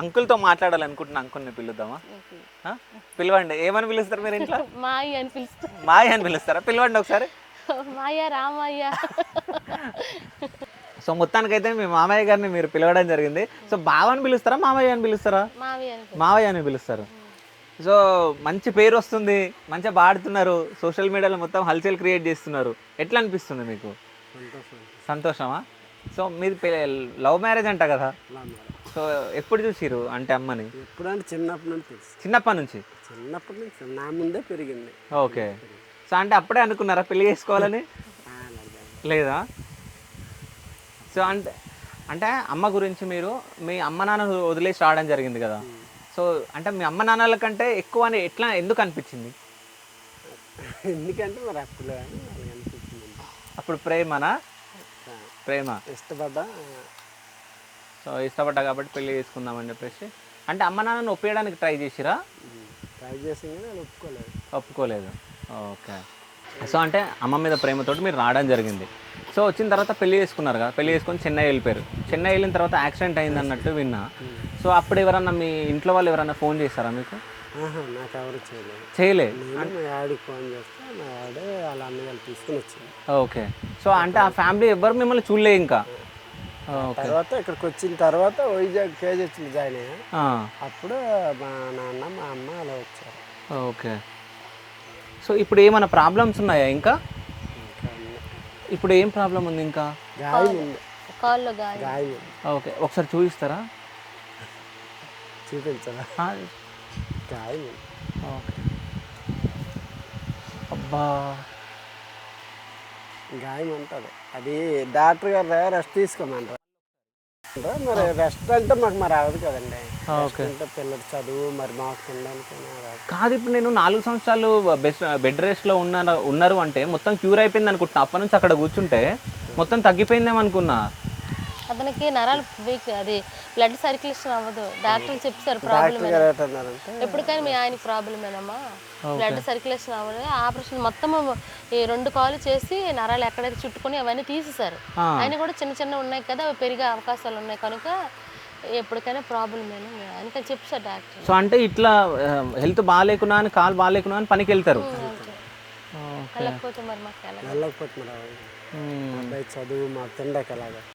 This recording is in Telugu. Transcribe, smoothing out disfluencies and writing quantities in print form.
అంకుల్తో మాట్లాడాలనుకుంటున్నా, అంకుల్ని పిలుద్దామా? పిలవండి. ఏమని పిలుస్తారు మీరు ఇంట్లో? మాయ అని పిలుస్తారు. మాయ అని పిలుస్తారా? పిలవండి ఒకసారి. మాయ రామయ్య. సో మొత్తానికైతే మీ మామయ్య గారిని మీరు పిలవడం జరిగింది. సో బావ అని పిలుస్తారా, మామయ్య అని పిలుస్తారా? మావయ్య అని మావయ్య అని పిలుస్తారు. సో మంచి పేరు వస్తుంది, మంచిగా పాడుతున్నారు, సోషల్ మీడియాలో మొత్తం హల్చల్ క్రియేట్ చేస్తున్నారు. ఎట్లా అనిపిస్తుంది మీకు? సంతోషమా? సో మీది లవ్ మ్యారేజ్ అంట కదా? సో ఎప్పుడు చూసిరు అంటే అమ్మని? ఎప్పుడంటే చిన్నప్పటి నుంచి తెలుసు. చిన్నప్పటి నుంచి? చిన్నప్పటి నుంచి నా ముందే పెరిగింది. ఓకే. సో అంటే అప్పుడే అనుకున్నారా పెళ్లి చేసుకోవాలని? లేదా? సో అంటే అంటే అమ్మ గురించి మీరు మీ అమ్మ నాన్న వదిలేసి రావడం జరిగింది కదా? సో అంటే మీ అమ్మ నాన్నల కంటే ఎక్కువ అని ఎట్లా ఎందుకు అనిపించింది? ఎందుకంటే మరి అప్పుడు అనిపించింది. అప్పుడు ప్రేమనా? ప్రేమ ఇష్టపడ్డా. సో ఇష్టపడ్డా కాబట్టి పెళ్లి చేసుకుందామని చెప్పేసి. అంటే అమ్మ నాన్నని ఒప్పించడానికి ట్రై చేసిరా? ట్రై చేసి కానీ అది ఒప్పుకోలేదు. ఒప్పుకోలేదు. ఓకే. సో అంటే అమ్మ మీద ప్రేమతోటి మీరు రావడం జరిగింది. సో వచ్చిన తర్వాత పెళ్లి చేసుకున్నారు కదా, పెళ్లి చేసుకొని చెన్నై వెళ్ళిపోయారు. చెన్నై వెళ్ళిన తర్వాత యాక్సిడెంట్ అయింది అన్నట్టు విన్నా. సో అప్పుడు ఎవరన్నా మీ ఇంట్లో వాళ్ళు ఎవరన్నా ఫోన్ చేస్తారా మీకు? నాకు ఎవరు చేయలేదు. చేయలేదు. నేను మా ఆడికి ఫోన్ చేస్తే మా ఆడే వాళ్ళ అన్నగారు తీసుకుని వచ్చింది. ఓకే. సో అంటే ఆ ఫ్యామిలీ ఎవ్వరు మిమ్మల్ని చూడలే ఇంకా? తర్వాత ఇక్కడికి వచ్చిన తర్వాత వైజాగ్ కేజెచ్లు జాయిన్ అయ్యా. అప్పుడు మా నాన్న మా అమ్మ అలా వచ్చారు. ఓకే. సో ఇప్పుడు ఏమైనా ప్రాబ్లమ్స్ ఉన్నాయా ఇంకా? ఇప్పుడు ఏం ప్రాబ్లం ఉంది ఇంకా? గాయం ఉంది, కాల్లో గాయం. గాయం ఉంది. ఓకే. ఒకసారి చూపిస్తారా? చూపించరా? గాయం ఉంది. ఓకే. అబ్బా, గాయం ఉంటుంది. అది డాక్టర్ గారు రెస్ట్ తీసుకోమంటారు. మరి రెస్ట్ అంటే మాకు మరి అవ్వదు కదండి. అంటే పిల్లలు చదువు మరి మాకు తినడానికి కాదు. ఇప్పుడు నేను 4 సంవత్సరాలు బెడ్ రెస్ట్లో ఉన్నారు అంటే మొత్తం క్యూర్ అయిపోయింది అనుకుంటున్నా. అప్పటి నుంచి అక్కడ కూర్చుంటే మొత్తం తగ్గిపోయిందేమనుకున్నా. అతనికి నరాలు వీక్, అది బ్లడ్ సర్క్యులేషన్ అవ్వదు. డాక్టర్ చెప్పారు ప్రాబ్లం ఎప్పటికైనా మీ ఆయనకి ప్రాబ్లమేనమ్మా, బ్లడ్ సర్క్యులేషన్ అవ్వదు. ఆపరేషన్ మొత్తం ఈ 2 కాలు చేసి నరాలు ఎక్కడైతే చుట్టుకొని అవన్నీ తీసేశారు. ఆయన కూడా చిన్న చిన్న ఉన్నాయి కదా, అవి పెరిగే అవకాశాలు ఉన్నాయి కనుక ఎప్పటికైనా ప్రాబ్లమేనా ఆయనకని చెప్పారు డాక్టర్. సో అంటే ఇట్లా హెల్త్ బాగాలేకున్నా అని, కాలు బాగాలేకున్నా అని పనికి వెళ్తారు. వెళ్ళకపోతే మరి మాకు వెళ్ళకపోతే మరి చదువు మాకు తిండక అలాగా.